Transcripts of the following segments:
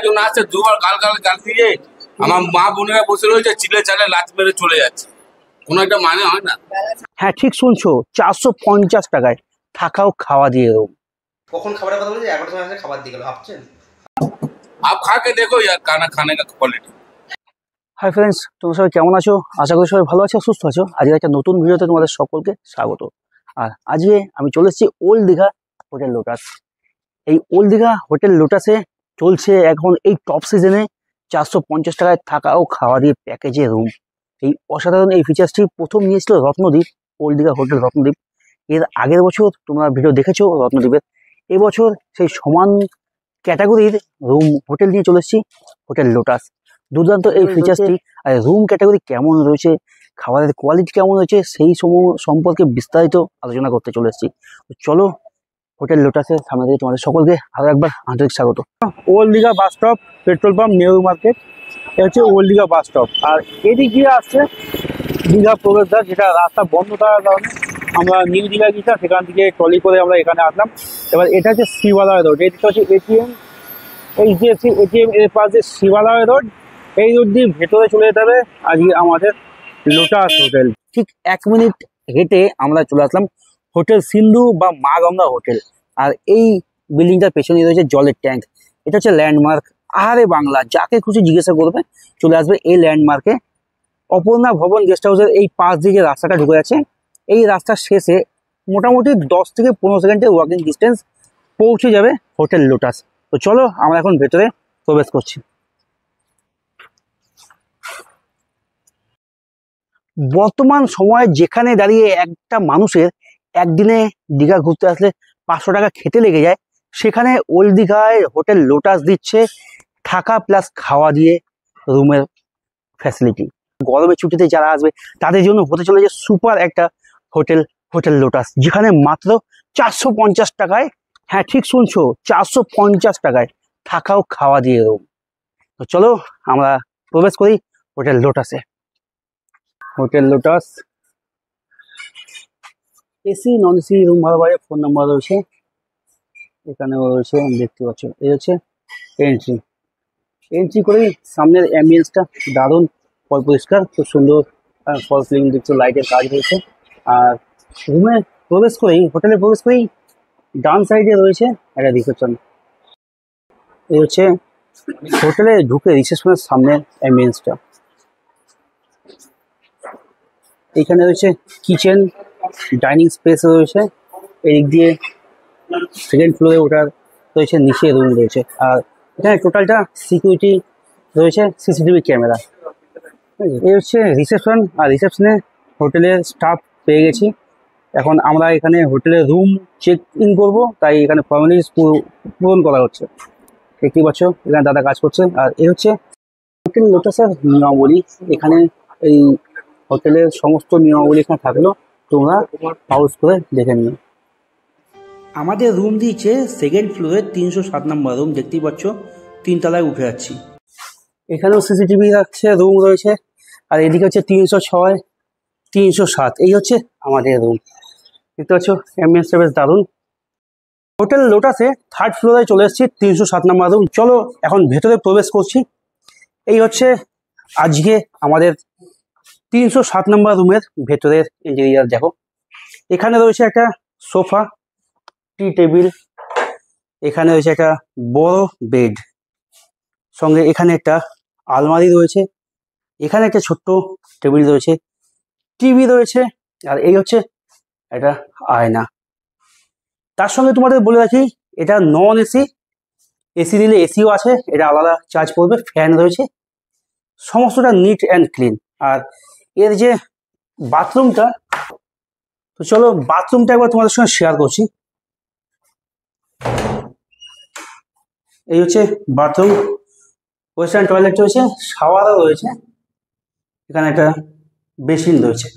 একজন আসছে দুবার গাল দিয়ে আমার মা বোনেরা বসে রয়েছে, চিলে চালে লাথ মেরে চলে যাচ্ছে, কোনো একটা মানে হয় না। হ্যাঁ ঠিক শুনছো, 450 টাকায় থাকা ও খাওয়া দিয়ে দেবো। কখন খাবারের কথা বলছি? 11টার সময় খাবার দিয়ে গেল, ভাবছেন? आप खा के देखो यार, खाना खाने का क्वालिटी। হাই ফ্রেন্ডস, তোমরা সবাই কেমন আছো? আশা করি সবাই ভালো আছো, সুস্থ আছো। আজকে একটা নতুন ভিডিওতে তোমাদের সকলকে স্বাগত। আর আজকে আমি চলে এসেছি ওল্ড দীঘা হোটেল লোটাস। এই ওল্ড দীঘা হোটেল লোটাসে চলছে এখন এই টপ সিজনে 450 টাকায় থাকা ও খাওয়া দিয়ে প্যাকেজে রুম। এই অসাধারণ এই ফিচার্সটি প্রথম নিয়েছিল রত্নদ্বীপ, ওল্ড দীঘা হোটেল রত্নদ্বীপ। এর আগের বছর তোমরা ভিডিও দেখেছো রত্নদ্বীপের। এবছর সেই সমান ক্যাটাগরির রুম হোটেল নিয়ে চলে এসেছি হোটেল লোটাস। দুর্দান্ত এই ফিচার্সটি, আর রুম ক্যাটাগরি কেমন রয়েছে, খাবারের কোয়ালিটি কেমন রয়েছে, সেই সম্পর্কে বিস্তারিত আলোচনা করতে চলে এসেছি। চলো হোটেল লোটাসের সামনে থেকে তোমাদের সকলকে আরো একবার আন্তরিক স্বাগত। Old Digha bus stop, petrol pump, Nehru market, এটা হচ্ছে ওল্ড দীঘা বাস স্টপ। আর এদিক দিয়ে আসছে দীঘা প্রবেশদ্বার, যেটা রাস্তা বন্ধ থাকার কারণে আমরা নিউ দীঘা গিয়েছিলাম, সেখান থেকে ট্রলি করে আমরা এখানে আসলাম। এবার এটা হচ্ছে শিবালয় রোড, এটা হচ্ছে এটিএম, এইচডিএফসি এটিএম এর পাশে শিবালয় রোড। এই রোড দিয়ে ভেতরে চলে যেতে হবে আজকে আমাদের লোটাস হোটেল। ঠিক 1 মিনিট হেঁটে আমরা চলে আসলাম হোটেল সিন্ধু বা মা গঙ্গা হোটেল। আর এই বিল্ডিংটার পেছনে রয়েছে জলের ট্যাঙ্ক। এটা হচ্ছে ল্যান্ডমার্ক। আরে বাংলা, যাকে খুশি জিজ্ঞাসা করবে চলে আসবে এই ল্যান্ডমার্কে। অপর্ণা ভবন গেস্ট হাউসের এই পাশ দিয়ে যে রাস্তাটা ঢুকে যাচ্ছে, এই রাস্তার শেষে মোটামুটি 10 থেকে 15 সেকেন্ডের ওয়াকিং ডিস্টেন্স পৌঁছে যাবে হোটেল লোটাস। তো চলো আমরা এখন ভেতরে প্রবেশ করছি। বর্তমান সময়ে যেখানে দাঁড়িয়ে একটা মানুষের একদিনে দীঘা ঘুরতে আসলে 500 টাকা খেতে লেগে যায়, সেখানে ওল্ড দীঘায় হোটেল লোটাস দিচ্ছে থাকা প্লাস খাওয়া দিয়ে রুমের ফ্যাসিলিটি। গরমের ছুটিতে যারা আসবে তাদের জন্য হতে চলেছে সুপার একটা হোটেল লোটাস, যেখানে মাত্র 450 টাকায়, হ্যাঁ ঠিক শুনছো, 450 টাকায় থাকা ও খাওয়া দিয়ে রুম। তো চলো আমরা প্রবেশ করি হোটেল লোটাসে। Hotel Lotus, AC non AC room ভাড়া পাওয়া যায়, ফোন নাম্বার রয়েছে এখানেও রয়েছে, দেখতে পাচ্ছ। এই হচ্ছে এন্ট্রি করেই সামনের অ্যাম্বিয়েন্সটা দারুণ, পরিষ্কার, খুব সুন্দর ফল সিলিং দেখছো, লাইটের কাজ রয়েছে। আর রুমে প্রবেশ করেই, হোটেলে প্রবেশ করেই ডান সাইডে রয়েছে একটা রিসেপশন। এই হচ্ছে হোটেলে ঢুকে রিসেপশনের সামনের অ্যাম্বিয়েন্সটা। এখানে রয়েছে কিচেন, ডাইনিং স্পেস রয়েছে। এদিক দিয়ে সেকেন্ড ফ্লোরে ওঠার রয়েছে, নিচে রুম রয়েছে। আর এখানে টোটালটা সিকিউরিটি রয়েছে, সিসিটিভি ক্যামেরা। এই হচ্ছে রিসেপশন। আর রিসেপশনে হোটেলের স্টাফ পেয়ে গেছি। এখন আমরা এখানে হোটেলের রুম চেক ইন করবো, তাই এখানে ফর্মালিটিস পূরণ করা হচ্ছে। দেখতেই পাচ্ছ এখানে দাদা কাজ করছে। আর এই হচ্ছে হোটেল লোটাসের নিয়মাবলী। এখানে এই হোটেলের সমস্ত নিয়মাবলী এখানে থাকলো, তোমরা পাউজ করে দেখে নিও। আমাদের রুম দিয়েছে সেকেন্ড ফ্লোরে 307 নম্বর রুম, দেখতেই পাচ্ছ 3 তলায় উঠে যাচ্ছি। এখানেও সিসিটিভি আছে, রুম রয়েছে। আর এদিকে হচ্ছে 306, 307, এই হচ্ছে আমাদের রুম। দেখতে পাচ্ছ অ্যাম্বিয়েন্সটা বেশ দারুণ। হোটেল লোটাসে থার্ড ফ্লোরে চলে এসেছি, 307 নম্বর রুম। চলো এখন ভেতরে প্রবেশ করছি। এই হচ্ছে আজকে আমাদের 307 নম্বর রুমের ভেতরের ইন্টেরিয়ার। দেখো এখানে রয়েছে একটা সোফা, টি টেবিল, এখানে রয়েছে একটা বড় বেড, সঙ্গে এখানে একটা আলমারি রয়েছে, এখানে একটা ছোট্ট টেবিল রয়েছে, টিভি রয়েছে। আর এই হচ্ছে একটা আয়না। তার সঙ্গে তোমাদের বলে রাখি এটা নন এসি, এসি দিলে এসিও আছে, এটা আলাদা চার্জ পড়বে। ফ্যান রয়েছে, সমস্তটা নিট অ্যান্ড ক্লিন। আর এর যে বাথরুমটা, তো চলো বাথরুমটা একবার তোমাদের সঙ্গে শেয়ার করছি। এই হচ্ছে বাথরুম, ওয়েস্টার্ন টয়লেট রয়েছে, শাওয়ারও রয়েছে, এখানে একটা বেসিন রয়েছে।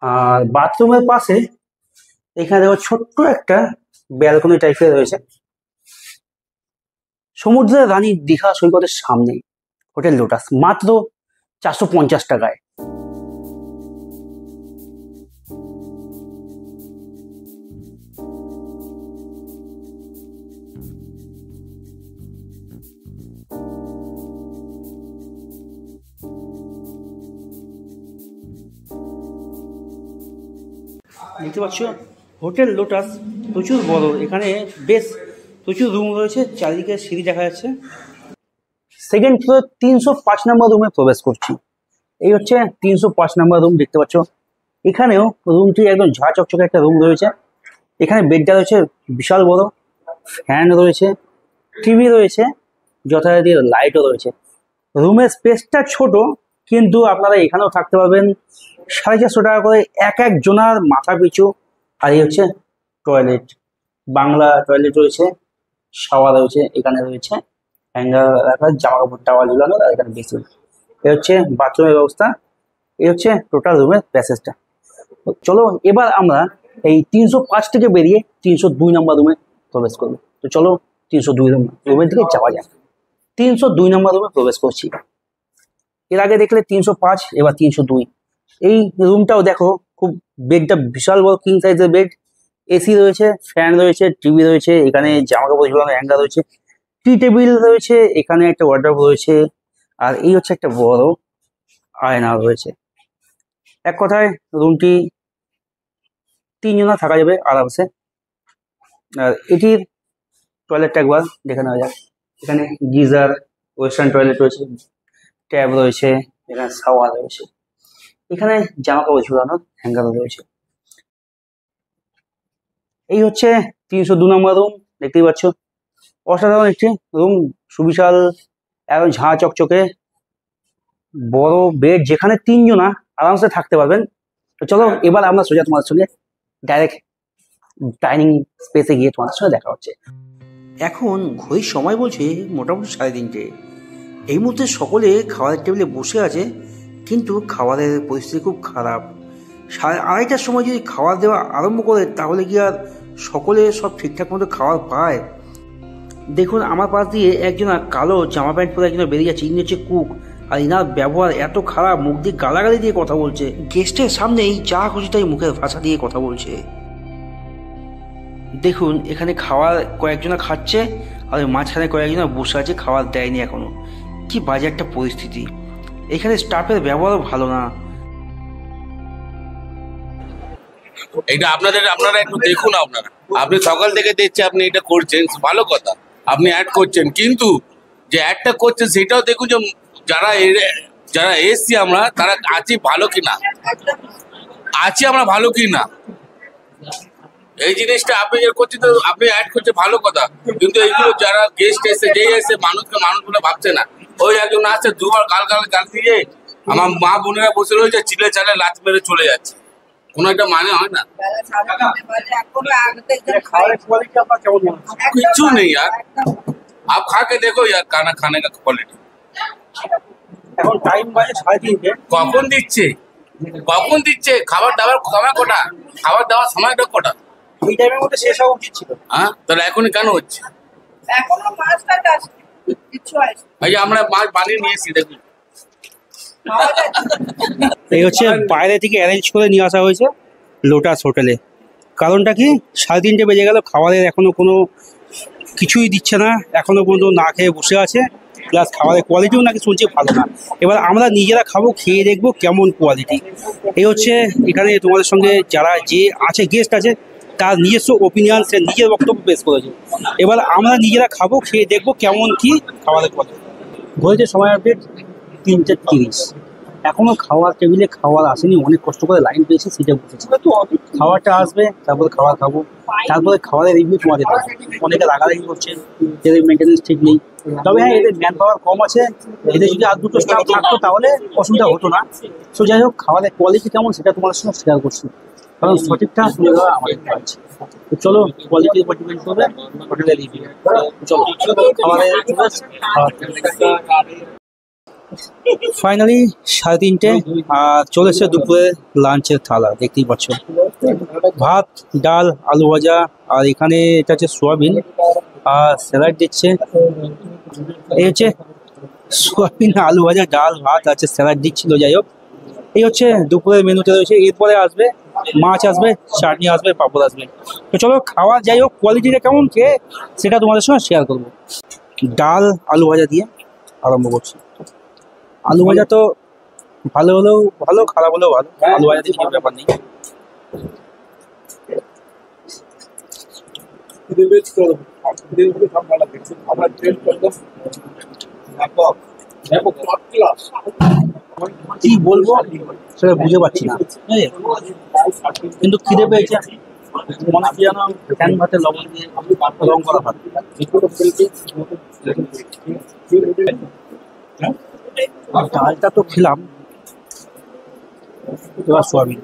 আর বাথরুমের পাশে এখানে দেখো ছোট্ট একটা ব্যালকনি টাইপের রয়েছে। সমুদ্রের রানী দীঘা সৈকতের সামনে হোটেল লোটাস, মাত্র 450 টাকায়। দেখতে পাচ্ছ হোটেল লোটাস প্রচুর বড়, এখানে বেশ প্রচুর রুম রয়েছে, চারিদিকে সিঁড়ি দেখা যাচ্ছে। সেকেন্ড ফ্লোর 305 নম্বর রুমে প্রবেশ করছি। এই হচ্ছে 305 নম্বর রুম, দেখতে পাচ্ছ। এখানেও রুমটি একদম ঝাঁ চকচকে একটা রুম রয়েছে। এখানে বেডটা রয়েছে বিশাল বড়, ফ্যান রয়েছে, টিভি রয়েছে, যথারীতি লাইটও রয়েছে। রুমের স্পেসটা ছোট, কিন্তু আপনারা এখানেও থাকতে পারবেন 450 টাকা করে এক এক জনার মাথা পিছু। আর এই হচ্ছে টয়লেট, বাংলা টয়লেট রয়েছে, শাওয়ার রয়েছে, এখানে রয়েছে হ্যাঙ্গার রাখার জামা কাপড় টাওয়াল ঝুলানো, আর এখানে বেসিন। এই হচ্ছে বাথরুমের ব্যবস্থা। এই হচ্ছে টোটাল রুমের প্যাসেজটা। চলো এবার আমরা এই 305 থেকে বেরিয়ে 302 নম্বর রুমে প্রবেশ করবো। তো চলো 302 রুমের দিকে যাওয়া যাক। 302 নম্বর রুমে প্রবেশ করছি। এর আগে দেখলে 305, এবার 302। এই রুমটাও দেখো, খুব বেডটা বিশাল বড়, কিং সাইজের বেড, এসি রয়েছে, ফ্যান রয়েছে, টিভি রয়েছে, এখানে জামা কাপড় ঝুলানো হ্যাঙ্গার রয়েছে, টি টেবিল রয়েছে, এখানে একটা ওয়ার্ডরোব রয়েছে, আর এই হচ্ছে একটা বড় আয়না রয়েছে। এক কথায় রুমটি 3 জনা থাকা যাবে আরামসে। আর এটির টয়লেটটা একবার দেখে নেওয়া যাক। এখানে গিজার, ওয়েস্টার্ন টয়লেট রয়েছে, ট্যাব রয়েছে, এখানে শাওয়ার রয়েছে, এখানে জামা কাপড় ঝুলানোর হ্যাঙ্গারও রয়েছে। এই হচ্ছে 302 নম্বর রুম, দেখতেই পাচ্ছ। অসাধারণ একটি রুম, সুবিশাল, একদম ঝাঁ চকচকে বড় বেড, যেখানে 3 জনা আরামসে থাকতে পারবেন। তো চলো এবার আমরা সোজা তোমাদের সঙ্গে ডাইরেক্ট ডাইনিং স্পেসে গিয়ে তোমাদের সঙ্গে দেখা হচ্ছে। এখন ঘড়ির সময় বলছে মোটামুটি 3:30। এই মুহূর্তে সকলে খাবারের টেবিলে বসে আছে, কিন্তু খাবারের পরিস্থিতি খুব খারাপ। 2:30টার সময় যদি খাবার দেওয়া আরম্ভ করে, তাহলে কি আর সকলে সব ঠিকঠাক মতো খাবার পায়? দেখুন আমার পাশ দিয়ে একজন কালো জামা প্যান্ট পরে একজন বেরিয়ে যাচ্ছে, ইনি হচ্ছে কুক। আর ইনার ব্যবহার এত খারাপ, মুখ দিয়ে গালাগালি দিয়ে কথা বলছে, গেস্টের সামনেই যা খুশি তাই মুখের ভাষা দিয়ে কথা বলছে। দেখুন এখানে খাবার কয়েকজনা খাচ্ছে, আর মাঝখানে কয়েকজনা বসে আছে, খাবার দেয়নি এখনো। কি বাজে একটা পরিস্থিতি। এখানে স্টাফের ব্যবহারও ভালো না। এটা আপনারা একটু দেখুন। আপনি সকাল থেকে দেখছি আপনি এটা করছেন, ভালো কথা, আপনি অ্যাড করছেন, কিন্তু যে অ্যাডটা করছেন সেটাও দেখুন যে যারা এসছি আমরা, তারা আছি ভালো কিনা, আমরা ভালো কিনা। এই জিনিসটা আপনি যে করছেন, তো আপনি অ্যাড করছেন ভালো কথা, কিন্তু এইগুলো যারা গেস্ট এসে, যেই এসে মানুষ বলে ভাবছে না। ওই একজন আসছে, দুবার গাল দিয়ে আমার মা বোনেরা বসে রয়েছে, চিলে চালে লাথ মেরে চলে যাচ্ছে, কোনো একটা মানে হয় না। কিছু নেই यार, आप खा के देखो यार, खाने का क्वालिटी। এখন টাইম বাজে 3:30। কখন দিচ্ছে খাবার দাবার সময় কটা? খাবার দাবার সময়টা কটা? এই টাইমের মধ্যে শেষ হওয়া উচিত ছিল। হ্যাঁ, তাহলে এখনই কেন হচ্ছে? এখনো মাছটা আসছে, কিছু আসছে। এই যে আমরা মাছ বানিয়ে নিয়ে এসেছি, দেখুন। এই হচ্ছে বাইরে থেকে অ্যারেঞ্জ করে নিয়ে আসা হয়েছে লোটাস হোটেলে। কারণটা কি, 3:30 বেজে গেল, খাবারের এখনো কোনো কিছুই দিচ্ছে না, এখনো পর্যন্ত না খেয়ে বসে আছে, প্লাস খাবারের কোয়ালিটিও নাকি শুনছি ভালো না। এবার আমরা নিজেরা খাবো, খেয়ে দেখবো কেমন কোয়ালিটি। এই হচ্ছে এখানে তোমাদের সঙ্গে যারা যে আছে গেস্ট আছে, তার নিজস্ব ওপিনিয়ন, সে নিজের বক্তব্য পেশ করেছে। এবার আমরা নিজেরা খাবো, খেয়ে দেখবো কেমন কি খাবারের কোয়ালিটি। ঘড়িতে সময় আপডেট 3:30। এখনো খাওয়ার টেবিলে খাবার আসেনি, অনেক কষ্ট করে লাইন পেয়েছি, সিটে বসেছি। খাবারটা আসবে, তারপরে খাবার খাবো, তারপরে খাবারের রিভিউ তোমাদের দেবো। অনেকে রাগারাগি করছে, এদের মেনটেন্যান্স ঠিক নেই। তবে হ্যাঁ, এদের ম্যান পাওয়ার কম আছে, এদের যদি আর 2টো স্টাফ থাকতো তাহলে অসুবিধা হতো না। তো যাই হোক, খাবারের কোয়ালিটি কেমন সেটা তোমাদের সঙ্গে শেয়ার করছি, কারণ সঠিকটা তুলে দেওয়া আমাদের কাজ। তো চলো, কোয়ালিটির উপর ডিপেন্ড করবে হোটেলের রিভিউ। চলো খাবারের ফাইনালি 3:30, আর চলেছে দুপুরে লাঞ্চের থালা, দেখতেই পাচ্ছ। ভাত, ডাল, আলু ভাজা, আর এখানে এটা হচ্ছে সোয়াবিন, আর স্যালাড দিচ্ছে। এই হচ্ছে সোয়াবিন, আলু ভাজা, ডাল, ভাত আছে, স্যালাড দিচ্ছিল। যাই হোক, এই হচ্ছে দুপুরের মেনুতে রয়েছে। এরপরে আসবে মাছ, আসবে চাটনি, আসবে পাঁপড় আসবে। তো চলো খাওয়া, যাই হোক কোয়ালিটিটা কেমন খেয়ে সেটা তোমাদের সঙ্গে শেয়ার করবো। ডাল আলু ভাজা দিয়ে আরম্ভ করছি। আলু ভাজা তো ভালো হলেও ভালো, খারাপ হলেও ভালো, আলু ভাজা দিয়ে কোনো ব্যাপার নেই। কি বলবো সেটা বুঝে পাচ্ছি না, কিন্তু খিদে পেয়েছে, মনে কি যেন ফ্যান ভাতে লবণ দিয়ে রং করা ভাত। ডালটা তো খেলাম, এবার সোয়াবিন।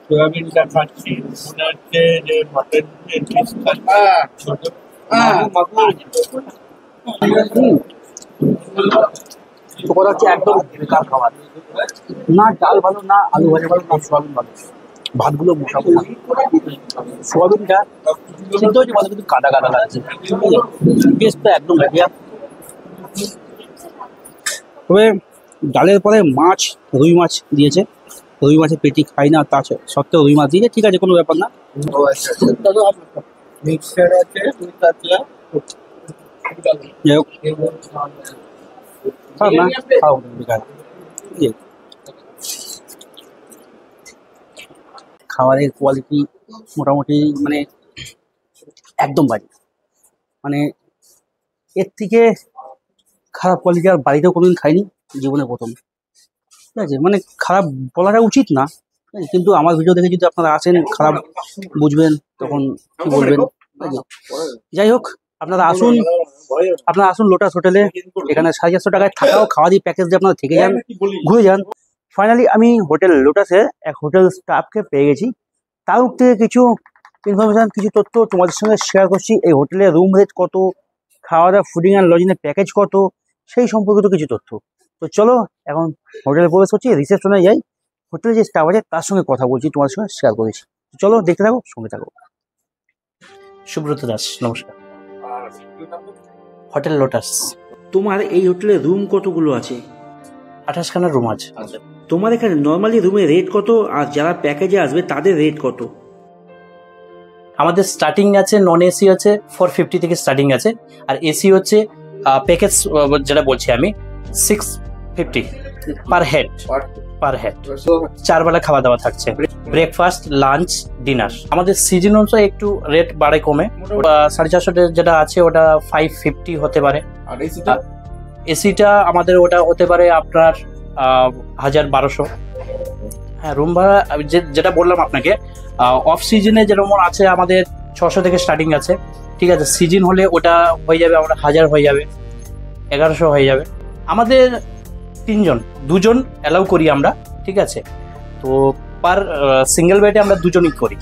সোয়াবিনটা খাচ্ছি মনে হচ্ছে যে মাটন তো কথা হচ্ছে একদম বেকার খাবার, না ডাল ভালো, না আলু ভাজা ভালো, না সোয়াবিন ভালো, ভাতগুলো মোটা মোটা। সোয়াবিনটা সিদ্ধ হয়েছে ভালো, কিন্তু কাদা কাদা লাগছে, টেস্টটা একদম ঘাটিয়া। তবে ডালের পরে মাছ, রুই মাছ দিয়েছে, রুই মাছের পেটি খাই না, তা সত্ত্বেও রুই মাছ দিয়েছে, ঠিক আছে, কোনো ব্যাপার না। মিক্সার আছে যাই হোক, খারাপ না, খাও বেকার। খাবারের কোয়ালিটি মোটামুটি মানে একদম বাড়ি, মানে এর থেকে খারাপ কোয়ালিটি আর বাড়িতেও কোনোদিন খাইনি, জীবনে প্রথম। ঠিক আছে, মানে খারাপ বলাটা উচিত না, কিন্তু আমার ভিডিও দেখে যদি আপনারা আসেন খারাপ বুঝবেন, তখন কি বলবেন। ঠিক আছে, যাই হোক, আপনারা আসুন লোটাস হোটেলে। এখানে 450 টাকায় থাকাও খাওয়া দিয়ে প্যাকেজ দিয়ে আপনারা থেকে যান, ঘুরে যান। ফাইনালি আমি হোটেল লোটাসে এক হোটেল স্টাফকে পেয়ে গেছি, তার থেকে কিছু ইনফরমেশন, কিছু তথ্য তোমাদের সঙ্গে শেয়ার করছি। এই হোটেলের রুম রেট কত, খাওয়া দাওয়া, ফুডিং অ্যান্ড লজিংয়ের প্যাকেজ কত, সেই সম্পর্কিত কিছু তথ্য। তো চলো এখন হোটেলে প্রবেশ করছি, রিসেপশনে যাই, হোটেলে যে স্টাফ আছে তার সঙ্গে কথা বলছি, তোমাদের সঙ্গে শেয়ার করেছি। চলো দেখতে থাকো, সঙ্গে থাকো। সুব্রত দাস, নমস্কার। Hotel lotus. তোমার এই হোটেলে রুম কতগুলো আছে? 28খানা রুম আছে। তোমার এখানে নর্মালি রুমের রেট কত, আর যারা প্যাকেজে আসবে তাদের রেট কত? আমাদের স্টার্টিং আছে, নন এসি আছে 450 থেকে স্টার্টিং আছে, আর এসি হচ্ছে প্যাকেজ যেটা বলছি আমি 650 পার হেড। 4 বেলা খাওয়া দাওয়া থাকছে, ব্রেকফাস্ট, লাঞ্চ, ডিনার। আমাদের সিজন অনুসারে একটু রেট বাড়ে কমে, 450 যেটা আছে ওটা 550 হতে পারে। এসিটা আমাদের ওটা হতে পারে আপনার 1200। হ্যাঁ, রুম ভাড়া যেটা বললাম আপনাকে, অফ সিজনে যেরকম আছে আমাদের 600 থেকে স্টার্টিং আছে, ঠিক আছে। সিজন হলে ওটা হয়ে যাবে আমরা 1000 হয়ে যাবে, 1100 হয়ে যাবে। আমাদের 2জন অ্যালাউ করি আমরা, ঠিক আছে। তো পার সিঙ্গেল বেডে আমরা 2জনই করি।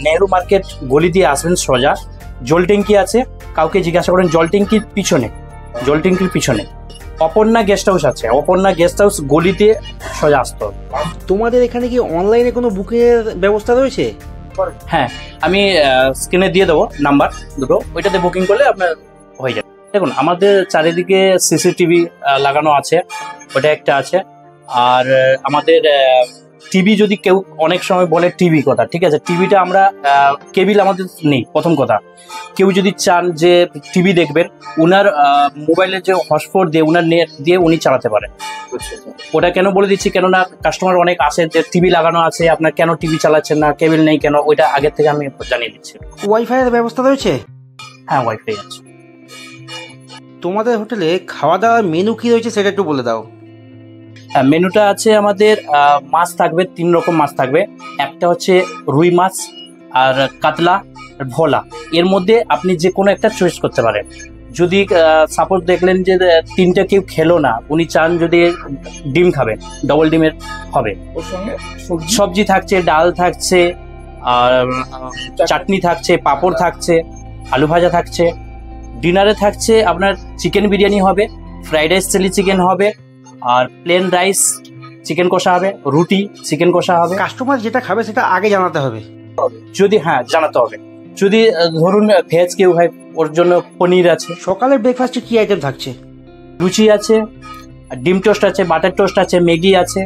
নেহরু মার্কেট গলি দিয়ে আসবেন সোজা, জল ট্যাঙ্কি আছে, কাউকে জিজ্ঞাসা করেন জল ট্যাঙ্কির পিছনে অপর্ণা গেস্ট হাউস আছে, অপর্ণা গেস্ট হাউস গলিতে সোজা আসতে হবে। তোমাদের এখানে কি অনলাইনে কোনো বুকিংয়ের ব্যবস্থা রয়েছে? হ্যাঁ, আমি স্ক্রিনে দিয়ে দেবো নাম্বার দুটো, ওইটাতে বুকিং করলে আপনার হয়ে যাবে। দেখুন, আমাদের চারিদিকে সিসিটিভি লাগানো আছে, ওটা একটা আছে। আর আমাদের টিভি, যদি কেউ অনেক সময় বলে টিভি কথা, ঠিক আছে, টিভিটা আমরা কেবিল আমাদের নেই। প্রথম কথা, কেউ যদি চান যে টিভি দেখবেন, উনার মোবাইলের যে হটস্পট দিয়ে, উনার নেট দিয়ে উনি চালাতে পারেন। ওটা কেন বলে দিচ্ছি, কেননা কাস্টমার অনেক আসে যে টিভি লাগানো আছে, আপনার কেন টিভি চালাচ্ছেন না, কেবিল নেই কেন, ওইটা আগের থেকে আমি জানিয়ে দিচ্ছি। ওয়াইফাই এর ব্যবস্থা রয়েছে? হ্যাঁ, ওয়াইফাই আছে। তোমাদের হোটেলে খাওয়া দাওয়ার মেনু কি রয়েছে সেটা একটু বলে দাও। হ্যাঁ, মেনুটা আছে আমাদের, মাছ থাকবে 3 রকম মাছ থাকবে। একটা হচ্ছে রুই মাছ, আর কাতলা, আর ভোলা। এর মধ্যে আপনি যে কোনো একটা চয়েস করতে পারেন। যদি সাপোজ দেখলেন যে 3টে কেউ খেলো না, উনি চান যদি ডিম খাবেন, ডবল ডিমের হবে। সবজি থাকছে, ডাল থাকছে, আর চাটনি থাকছে, পাঁপড় থাকছে, আলু ভাজা থাকছে। ডিনারে থাকছে আপনার চিকেন বিরিয়ানি হবে, ফ্রাইড রাইস চিলি চিকেন হবে, আর প্লেন রাইস চিকেন কষা হবে, রুটি চিকেন কষা হবে। কাস্টমার যেটা খাবে সেটা আগে জানাতে হবে। যদি হ্যাঁ জানাতে হবে, যদি ধরুন ভেজ কেউ হয়, ওর জন্য পনির আছে। সকালের ব্রেকফাস্টে কি আইটেম থাকছে? লুচি আছে, ডিম টোস্ট আছে, বাটার টোস্ট আছে, ম্যাগি আছে।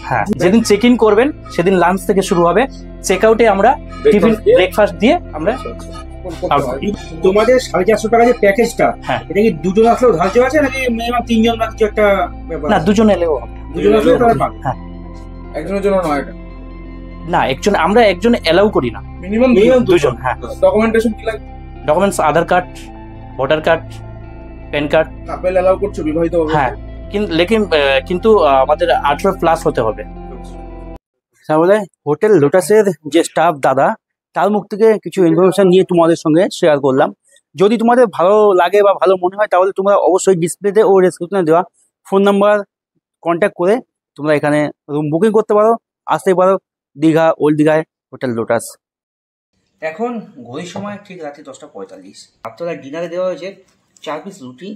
হ্যাঁ, যেদিন চেক ইন করবেন সেদিন লাঞ্চ থেকে শুরু হবে, চেক আউটে আমরা টিফিন ব্রেকফাস্ট দিয়ে আমরা। তোমাদের 450 টাকা যে প্যাকেজটা, হ্যাঁ, এটা কি 2জন আসলেও ধার্য আছে, নাকি মিনিমাম 3জন বা কিছু একটা ব্যাপার? না, 2জন এলেও হবে। 2জন আসলেও তারা পাবে। হ্যাঁ, একজনের জন্য নয় এটা না, আমরা একজন অ্যালাউ করি না, মিনিমাম দুজন। হ্যাঁ, ডকুমেন্টেশন কি লাগবে? Documents Aadhaar card, voter card, PAN card. Couple allow করছো বিবাহিত হবে? হ্যাঁ, কিন্তু আমাদের 18+ হতে হবে। তাহলে হোটেল লোটাসের যে স্টাফ দাদা, তার মুখ থেকে কিছু ইনফরমেশন নিয়ে তোমাদের সঙ্গে শেয়ার করলাম। যদি তোমাদের ভালো লাগে বা ভালো মনে হয় তাহলে তোমরা অবশ্যই ডিসপ্লেতে ও ডেসক্রিপশনে দেওয়া ফোন নাম্বার কন্ট্যাক্ট করে তোমরা এখানে রুম বুকিং করতে পারো, আসতে পারো দীঘা, ওল্ড দীঘায় হোটেল লোটাস। এখন ঘড়ির সময় ঠিক রাত্রি 10:45। আপনারা ডিনারে দেওয়া হয়েছে 4 পিস রুটি,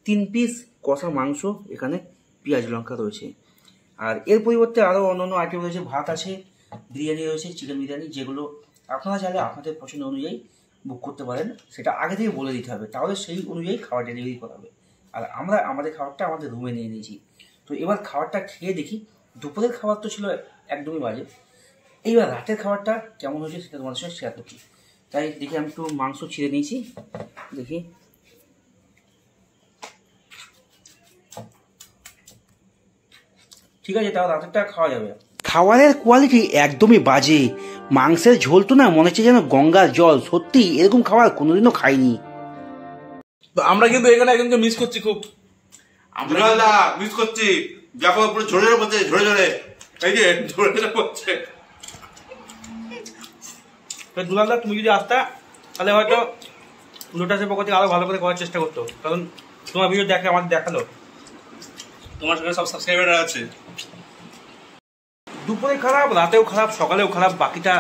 3 পিস কষা মাংস, এখানে পেঁয়াজ লঙ্কা রয়েছে। আর এর পরিবর্তে আরও অন্যান্য আইটেম রয়েছে, ভাত আছে, বিরিয়ানি রয়েছে, চিকেন বিরিয়ানি, যেগুলো আপনারা চাইলে আপনাদের পছন্দ অনুযায়ী বুক করতে পারেন। সেটা আগে থেকে বলে দিতে হবে, তাহলে সেই অনুযায়ী খাবার ডেলিভারি করা হবে। আর আমরা আমাদের খাবারটা আমাদের রুমে নিয়ে নিয়েছি। তো এবার খাবারটা খেয়ে দেখি। দুপুরের খাবার তো ছিল একদমই বাজে, এইবার রাতের খাবারটা কেমন হয়েছে সেটা তোমাদের সঙ্গে শেয়ার করছি। তাই দেখি আমি একটু মাংস ছিঁড়ে নিয়েছি, দেখি। ঠিক আছে, তাও রাতেরটা খাওয়া যাবে। খাবারের কোয়ালিটি একদমই বাজে। মাংসের ঝোল তো না, মনে হচ্ছে যেন গঙ্গার জল। সত্যি এরকম খাবার কোনোদিনও খাইনি। তো আমরা কিন্তু এখানে একজনকে মিস করছি খুব। আমরা মিস করছি, দেখো পুরো ঝরে ঝরে পড়ছে, ঝরে ঝরে, এই যে ঝরে ঝরে পড়ছে। তো দুলালদা, তুমি যদি আসতা তাহলে হয়তো লোটাসের পক্ষ থেকে আরো ভালো করে করার চেষ্টা করতো, কারণ তোমার ভিডিও দেখে আমাদের দেখালো, তোমার সঙ্গে সব সাবস্ক্রাইবার আছে। দুপুরে খারাপ, রাতেও খারাপ, সকালেও খারাপ, বাকিটা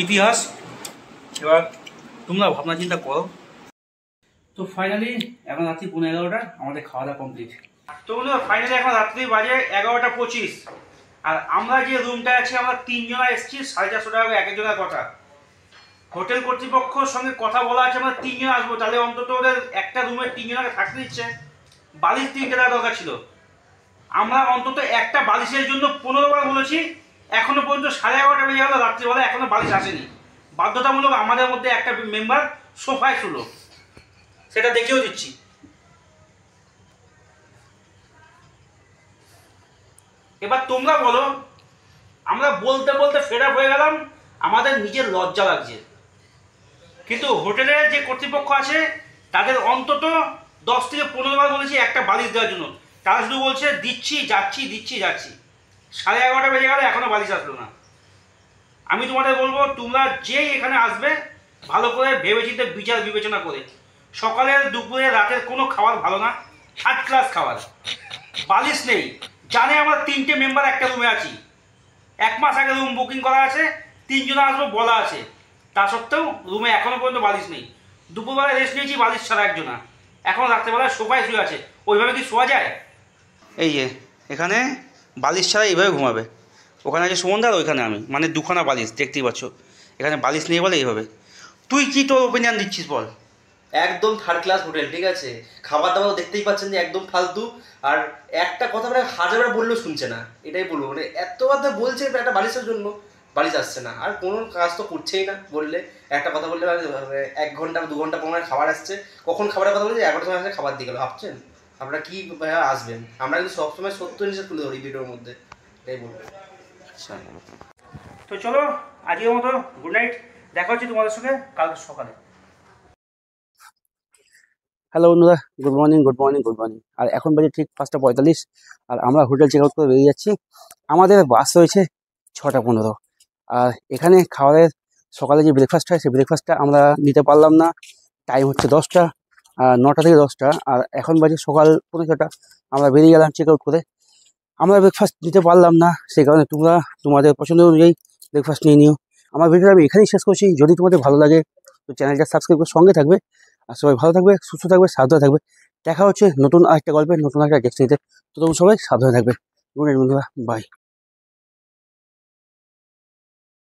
ইতিহাস। এবার তোমরা ভাবনা চিন্তা করো। তো ফাইনালি এখন রাত্রি 11:30, আমাদের খাওয়া দাওয়া কমপ্লিট। তো বন্ধুরা, ফাইনালি এখন রাত্রি বাজে 11:25। আর আমরা যে রুমটা আছি, আমরা 3 জনা এসেছি, 450 টাকা এক একজনের কথা। হোটেল কর্তৃপক্ষের সঙ্গে কথা বলা আছে আমরা 3 জন আসবো, তাহলে অন্তত ওদের একটা রুমে 3 জনকে থাকতে দিচ্ছে। বালিশ 3 টাকা দরকার ছিল। আমরা অন্তত একটা বালিশের জন্য 15 বার বলেছি, এখনো পর্যন্ত 11:30 বেজে গেল রাত্রিবেলা, এখনো বালিশ আসেনি। বাধ্যতামূলক আমাদের মধ্যে একটা মেম্বার সোফায় শুলো, সেটা দেখেও দিচ্ছি। এবার তোমরা বলো, আমরা বলতে বলতে ফেড আপ হয়ে গেলাম, আমাদের নিজের লজ্জা লাগছে। কিন্তু হোটেলের যে কর্তৃপক্ষ আছে তাদের অন্তত 10 থেকে 15 বার বলেছি একটা বালিশ দেওয়ার জন্য, তারা শুধু বলছে দিচ্ছি যাচ্ছি, দিচ্ছি যাচ্ছি। 11:30 বেজে গেলে এখনো বালিশ আসলো না। আমি তোমাদের বলবো, তোমরা যেই এখানে আসবে ভালো করে ভেবেচিন্তে বিচার বিবেচনা করে। সকালের, দুপুরে, রাতের কোনো খাবার ভালো না, 3rd ক্লাস খাবার। বালিশ নেই, জানে আমরা 3টে মেম্বার একটা রুমে আছি, 1 মাস আগে রুম বুকিং করা আছে, 3 জন আসবো বলা আছে, তা সত্ত্বেও রুমে এখনো পর্যন্ত বালিশ নেই। দুপুরবেলায় রেস্ট নিয়েছি বালিশ ছাড়া একজনা, এখন রাত্রেবেলায় সোফায় শুয়ে আছে। ওইভাবে কি শোয়া যায়? এই যে এখানে বালিশ ছাড়া এইভাবে ঘুমাবে। ওখানে আছে সুমনদার, ওইখানে আমি, মানে 2খানা বালিশ, দেখতেই পাচ্ছ। এখানে বালিশ নেই বলে এইভাবে। তুই কি তোর ওপিনিয়ন দিচ্ছিস বল? একদম 3rd ক্লাস হোটেল, ঠিক আছে? খাবার দাবার দেখতেই পাচ্ছেন যে একদম ফালতু। আর একটা কথা মানে 1000বার বললেও শুনছে না, এটাই বলবো। মানে এতবার বলছে একটা বালিশের জন্য, বালিশ আসছে না। আর কোনো কাজ তো করছেই না, বললে একটা কথা বললে 1 ঘন্টা 2 ঘন্টা পর খাবার আসছে। কখন খাবারের কথা বলছে 11টার সময় আসলে খাবার দিয়ে গেলো। ভাবছেন আপনারা কি আসবেন? আমরা কিন্তু সবসময় সত্য জিনিস তুলে ধরি ভিডিওর মধ্যে, এটাই বলবো। আচ্ছা, তো চলো আজকের মতো গুড নাইট, দেখা হচ্ছে তোমাদের সঙ্গে কালকে সকালে। হ্যালো বন্ধুরা, good morning, good morning, good morning. আর এখন বাজে ঠিক 5:45, আর আমরা হোটেল চেক আউট করে বেরিয়ে যাচ্ছি। আমাদের বাস রয়েছে 6:15। আর এখানে খাবারের সকালে যে ব্রেকফাস্ট হয়, সেই ব্রেকফাস্টটা আমরা নিতে পারলাম না। টাইম হচ্ছে 10টা, 9টা থেকে 10টা, আর এখন বাজে সকাল 6:45। আমরা বেরিয়ে গেলাম চেক আউট করে, আমরা ব্রেকফাস্ট নিতে পারলাম না। সেই কারণে তোমরা তোমাদের পছন্দ অনুযায়ী ব্রেকফাস্ট নিয়ে নিও। আমার ভিডিওটা আমি এখানেই শেষ করছি। যদি তোমাদের ভালো লাগে তো চ্যানেলটা সাবস্ক্রাইব করে সঙ্গে থাকবে। আর সবাই ভালো থাকবে, সুস্থ থাকবে, সাবধানে থাকবে। দেখা হচ্ছে নতুন আরেকটা গল্পে, নতুন একটা গেস্ট নিতে। তো তোমরা সবাই সাবধানে থাকবে। গুড নাইট বন্ধুরা, বাই।